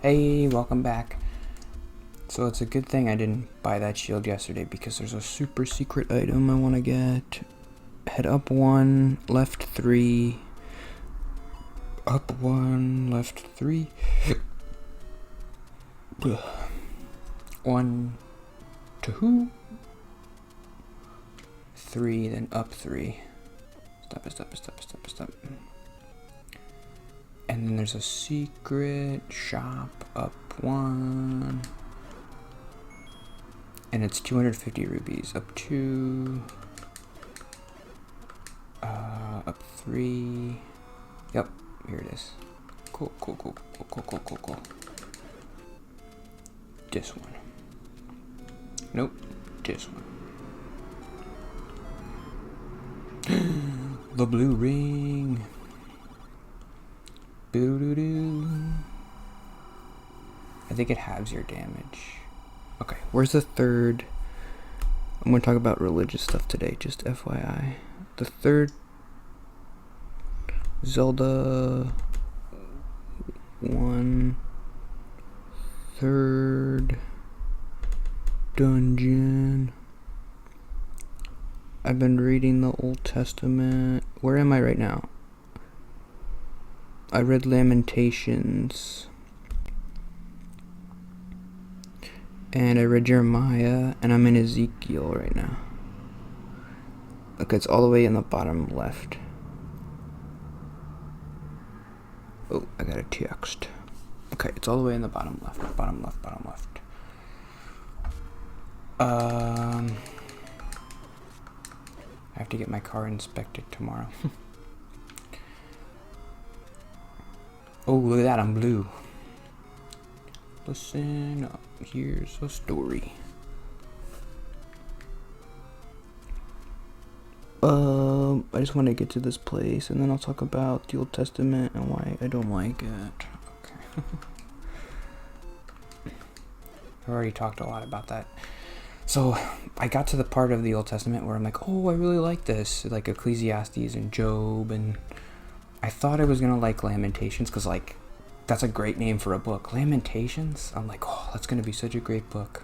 Hey, welcome back. So it's a good thing I didn't buy that shield yesterday because there's a super secret item I want to get. Head up 1, left 3. Up 1, left 3. 1, 2, 3, then up 3. Stop. And then there's a secret shop up 1. And it's 250 rubies. Up 2. Up 3. Yep, here it is. Cool. This one. Nope, this one. The blue ring. Boo-doo-doo. I think it halves your damage. Okay, where's the third? I'm going to talk about religious stuff today, just FYI. The third Zelda third dungeon. I've been reading the Old Testament. Where am I right now? I read Lamentations. And I read Jeremiah, and I'm in Ezekiel right now. Okay, it's all the way in the bottom left. Oh, I got a text. Okay, it's all the way in the bottom left. I have to get my car inspected tomorrow. Oh, look at that, I'm blue. Listen up, here's a story. I just want to get to this place, and then I'll talk about the Old Testament and why I don't like it. Okay. I've already talked a lot about that. So, I got to the part of the Old Testament where I'm like, oh, I really like this. Like Ecclesiastes and Job, and I thought I was going to like Lamentations, because, like, that's a great name for a book. Lamentations? I'm like, oh, that's going to be such a great book.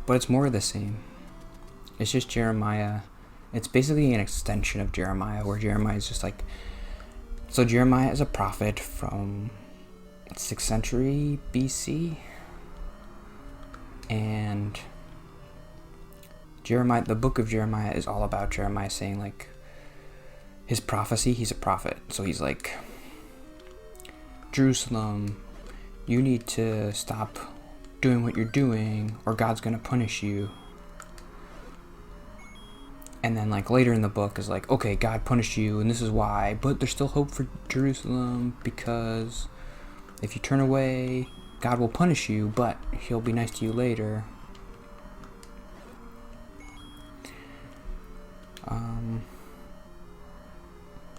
But it's more of the same. It's just Jeremiah. It's basically an extension of Jeremiah, where Jeremiah is just like... So Jeremiah is a prophet from 6th century BC. And Jeremiah, the book of Jeremiah is all about Jeremiah saying, like, his prophecy. He's a prophet. So he's like, Jerusalem, you need to stop doing what you're doing, or God's going to punish you. And then, like, later in the book is like, okay, God punished you, and this is why, but there's still hope for Jerusalem, because if you turn away, God will punish you, but he'll be nice to you later.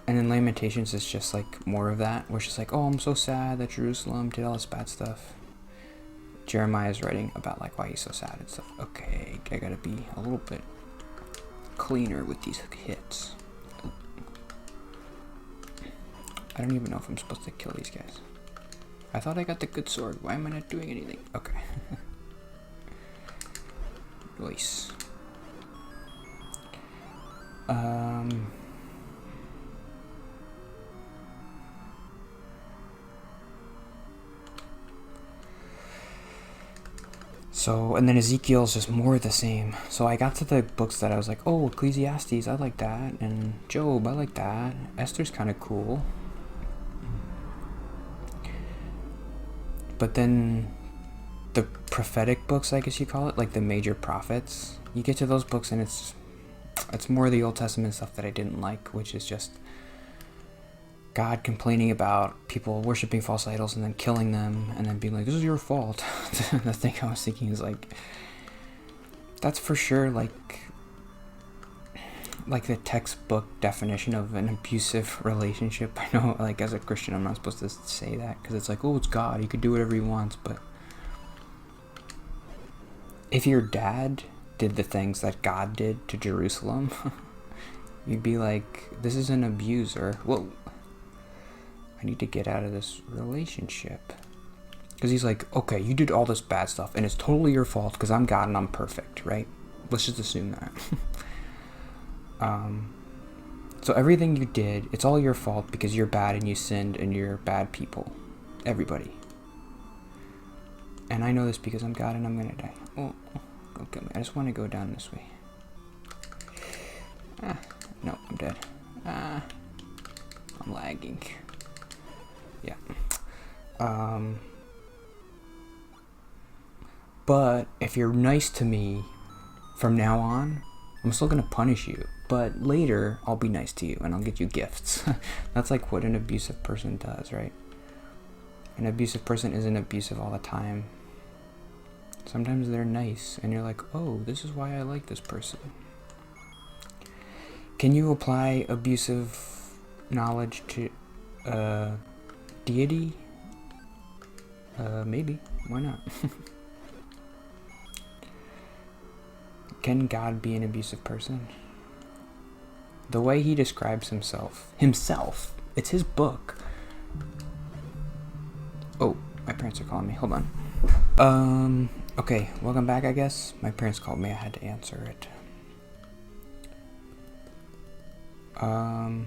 And in Lamentations, it's just, like, more of that, where it's just like, oh, I'm so sad that Jerusalem did all this bad stuff. Jeremiah is writing about, like, why he's so sad and stuff. Okay, I gotta be a little bit cleaner with these hits. I don't even know if I'm supposed to kill these guys. I thought I got the good sword. Why am I not doing anything? Okay. Nice. So, and then Ezekiel's just more of the same. So I got to the books that I was like, oh, Ecclesiastes, I like that. And Job, I like that. Esther's kind of cool. But then the prophetic books, I guess you call it, like the major prophets, you get to those books and it's more of the Old Testament stuff that I didn't like, which is just God complaining about people worshiping false idols and then killing them and then being like, this is your fault. The thing I was thinking is like, that's for sure like the textbook definition of an abusive relationship. I know, like, as a Christian, I'm not supposed to say that, because it's like, oh, it's God, he could do whatever he wants, but if your dad did the things that God did to Jerusalem, you'd be like, this is an abuser. Whoa. I need to get out of this relationship. Because he's like, okay, you did all this bad stuff, and it's totally your fault because I'm God and I'm perfect, right? Let's just assume that. So everything you did, it's all your fault because you're bad and you sinned and you're bad people. Everybody. And I know this because I'm God and I'm gonna die. Oh, don't kill me. I just want to go down this way. No, I'm dead. I'm lagging. Yeah. But if you're nice to me from now on, I'm still gonna punish you. But later, I'll be nice to you and I'll get you gifts. That's like what an abusive person does, right? An abusive person isn't abusive all the time. Sometimes they're nice and you're like, oh, this is why I like this person. Can you apply abusive knowledge to deity? Maybe. Why not? Can God be an abusive person? The way he describes himself, it's his book. Oh, my parents are calling me. Hold on. Okay, welcome back, I guess. My parents called me. I had to answer it. Can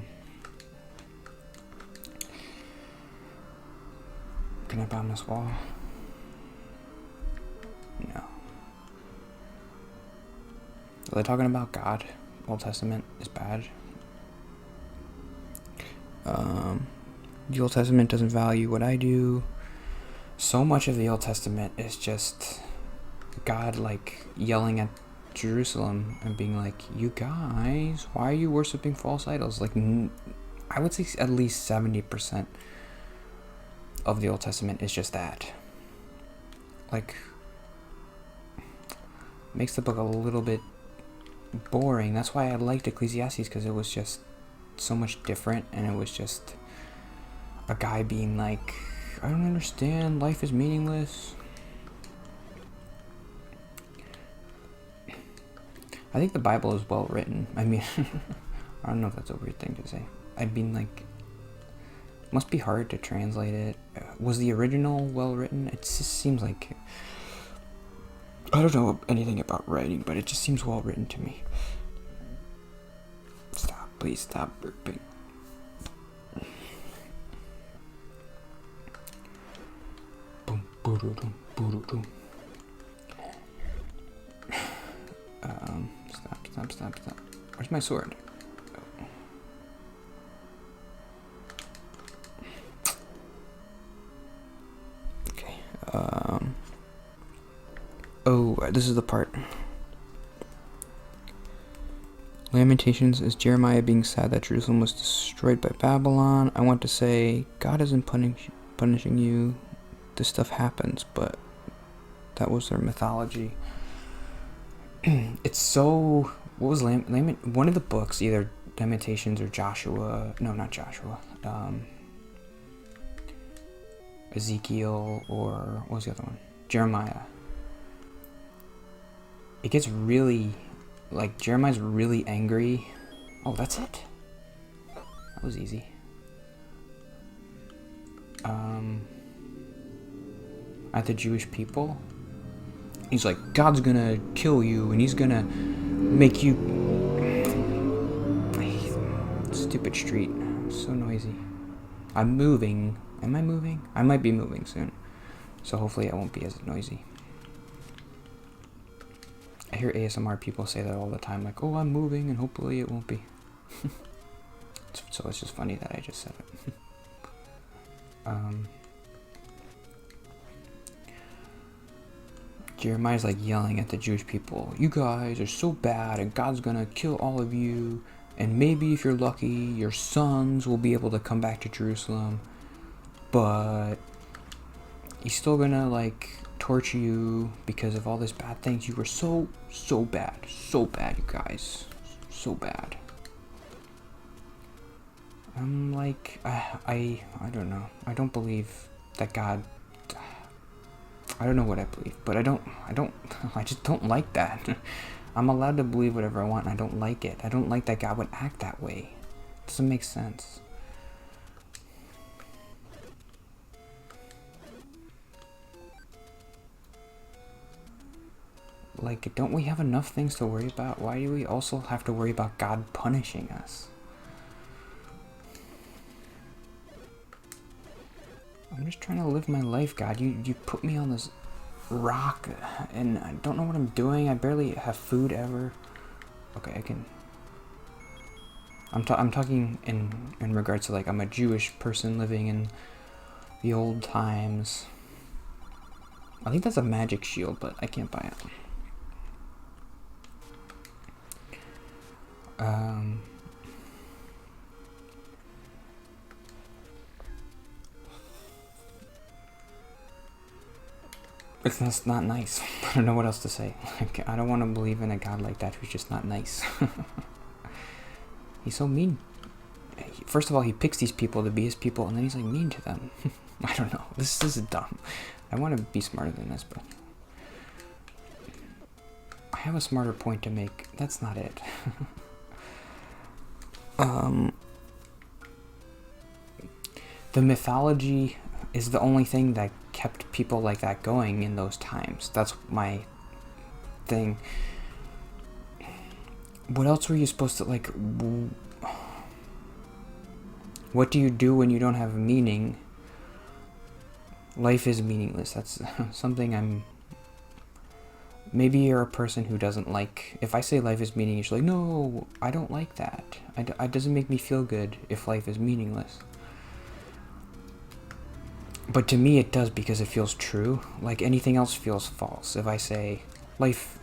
I bomb this wall? No. Are they talking about God? Old Testament is bad. The Old Testament doesn't value what I do. So much of the Old Testament is just God like yelling at Jerusalem and being like, you guys, why are you worshiping false idols? Like, I would say at least 70% of the Old Testament is just that. Like, makes the book a little bit boring. That's why I liked Ecclesiastes, because it was just so much different, and it was just a guy being like, I don't understand, life is meaningless. I think the Bible is well written. I mean, I don't know if that's a weird thing to say. I mean, like, must be hard to translate it. Was the original well written? It just seems like, I don't know anything about writing, but it just seems well written to me. Stop, please stop burping. Boom, boom, boom, boom. Stop. Where's my sword? Okay. Oh, this is the part. Lamentations is Jeremiah being sad that Jerusalem was destroyed by Babylon. I want to say, God isn't punishing you. This stuff happens, but that was their mythology. It's so... What was one of the books, either Lamentations or Joshua... No, not Joshua. Ezekiel, or... What was the other one? Jeremiah. It gets really... Like, Jeremiah's really angry. Oh, that's it? That was easy. At the Jewish people. He's like, God's gonna kill you, and he's gonna make you... Stupid street. So noisy. I'm moving. Am I moving? I might be moving soon. So hopefully I won't be as noisy. I hear ASMR people say that all the time, like, oh, I'm moving, and hopefully it won't be. So it's just funny that I just said it. Jeremiah's like yelling at the Jewish people, you guys are so bad, and God's gonna kill all of you, and maybe if you're lucky, your sons will be able to come back to Jerusalem, but he's still gonna, like, torture you because of all these bad things. You were so bad, you guys, so bad. I'm like, I don't know. I don't believe that God... I don't know what I believe, but I just don't like that. I'm allowed to believe whatever I want, and I don't like it. I don't like that God would act that way. It doesn't make sense. Like, don't we have enough things to worry about? Why do we also have to worry about God punishing us? I'm just trying to live my life, God. You put me on this rock, and I don't know what I'm doing. I barely have food ever. Okay, I can... I'm talking in regards to, like, I'm a Jewish person living in the old times. I think that's a magic shield, but I can't buy it. It's just not nice. I don't know what else to say. Like, I don't want to believe in a God like that who's just not nice. He's so mean. First of all, he picks these people to be his people, and then he's like mean to them. I don't know. This is dumb. I want to be smarter than this, but I have a smarter point to make. That's not it. The mythology is the only thing that kept people like that going in those times. That's my thing. What else were you supposed to, like, what do you do when you don't have meaning? Life is meaningless. That's something maybe you're a person who doesn't like, if I say life is meaningless, you're like, no, I don't like that. It doesn't make me feel good if life is meaningless. But to me it does, because it feels true. Like, anything else feels false. If I say life,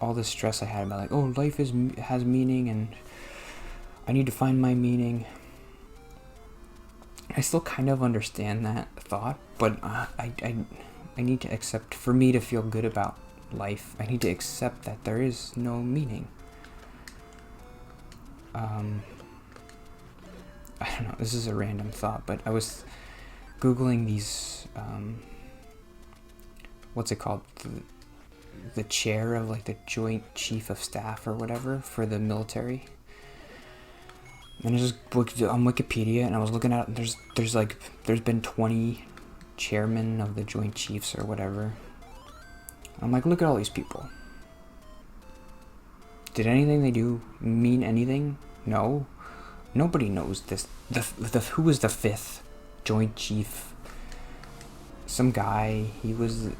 all this stress I had about, like, oh, life has meaning and I need to find my meaning. I still kind of understand that thought, but I need to accept, for me to feel good about life, I need to accept that there is no meaning. I don't know, this is a random thought, but I was Googling these, what's it called? The chair of, like, the Joint Chief of Staff or whatever for the military. And I just looked on Wikipedia, and I was looking at, there's been 20 chairmen of the Joint Chiefs or whatever. I'm like, look at all these people. Did anything they do mean anything? No. Nobody knows this. Who was the 5th Joint Chief? Some guy. He was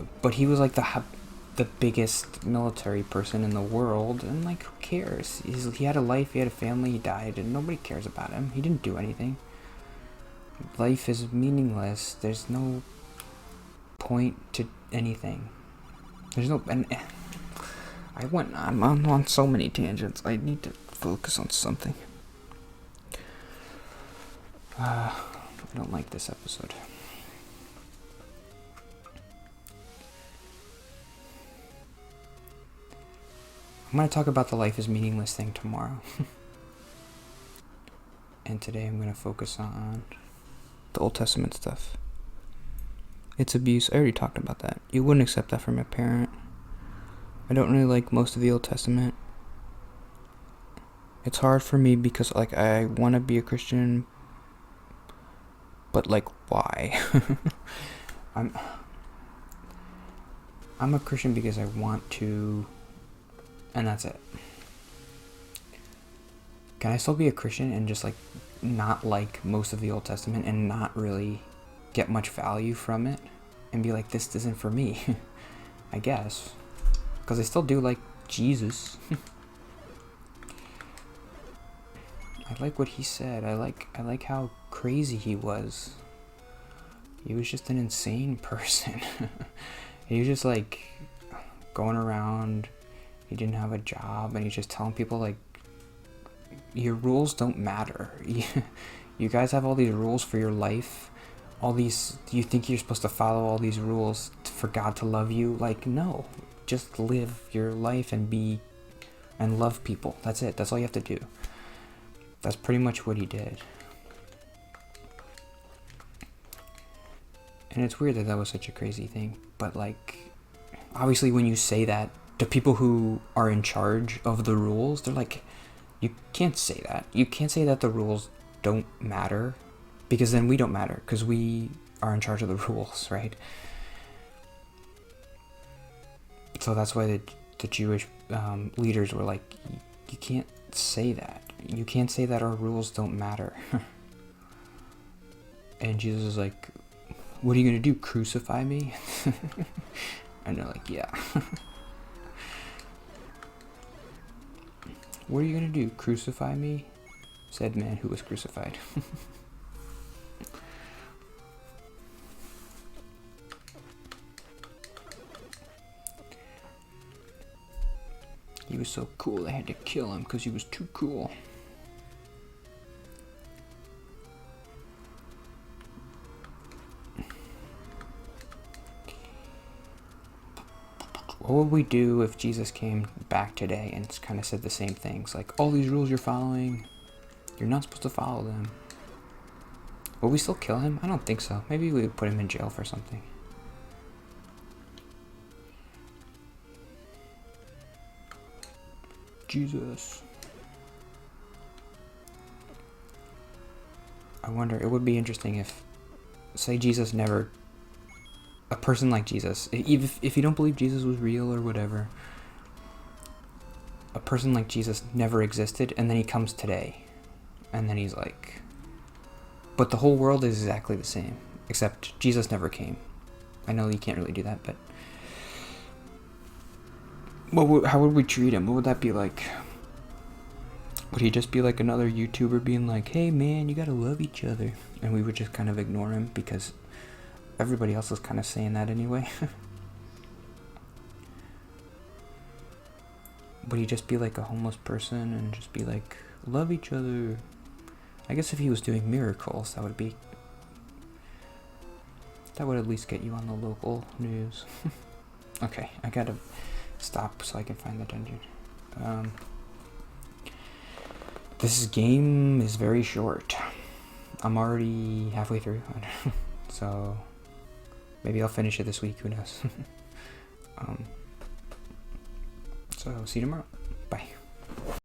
like the biggest military person in the world, and, like, who cares? He had a life, he had a family, he died, and nobody cares about him. He didn't do anything. Life is meaningless. There's no point to anything. There's no... And I'm on so many tangents. I need to focus on something. I don't like this episode. I'm going to talk about the life is meaningless thing tomorrow. And today I'm going to focus on the Old Testament stuff. It's abuse. I already talked about that. You wouldn't accept that from a parent. I don't really like most of the Old Testament. It's hard for me because, like, I want to be a Christian, but, like, why? I'm a Christian because I want to, and that's it. Can I still be a Christian and just, like, not like most of the Old Testament and not really get much value from it and be like, this isn't for me? I guess. Because I still do like Jesus. I like what he said. I like how crazy he was. He was just an insane person. He was just, like, going around. He didn't have a job, and he's just telling people, like, your rules don't matter. You guys have all these rules for your life. All these, you think you're supposed to follow all these rules for God to love you? Like, no. Just live your life and love people. That's it. That's all you have to do. That's pretty much what he did. And it's weird that was such a crazy thing. But, like, obviously when you say that to people who are in charge of the rules, they're like, you can't say that. You can't say that the rules don't matter, because then we don't matter, because we are in charge of the rules, right? So that's why the Jewish leaders were like, you can't say that. You can't say that our rules don't matter. And Jesus is like, what are you going to do, crucify me? And they're like, yeah. What are you going to do, crucify me? Said man who was crucified. He was so cool they had to kill him because he was too cool. What would we do if Jesus came back today and kind of said the same things? Like, all these rules you're following, you're not supposed to follow them. Will we still kill him? I don't think so. Maybe we would put him in jail for something. Jesus. I wonder, it would be interesting if, say Jesus never, a person like Jesus, if you don't believe Jesus was real or whatever, a person like Jesus never existed, and then he comes today, and then he's like, but the whole world is exactly the same, except Jesus never came. I know you can't really do that, but how would we treat him? What would that be like? Would he just be like another YouTuber being like, hey man, you gotta love each other? And we would just kind of ignore him because everybody else is kind of saying that anyway. Would he just be like a homeless person and just be like, love each other? I guess if he was doing miracles, that would at least get you on the local news. Okay, I gotta stop so I can find the dungeon. This game is very short. I'm already halfway through. So maybe I'll finish it this week, who knows. So see you tomorrow. Bye.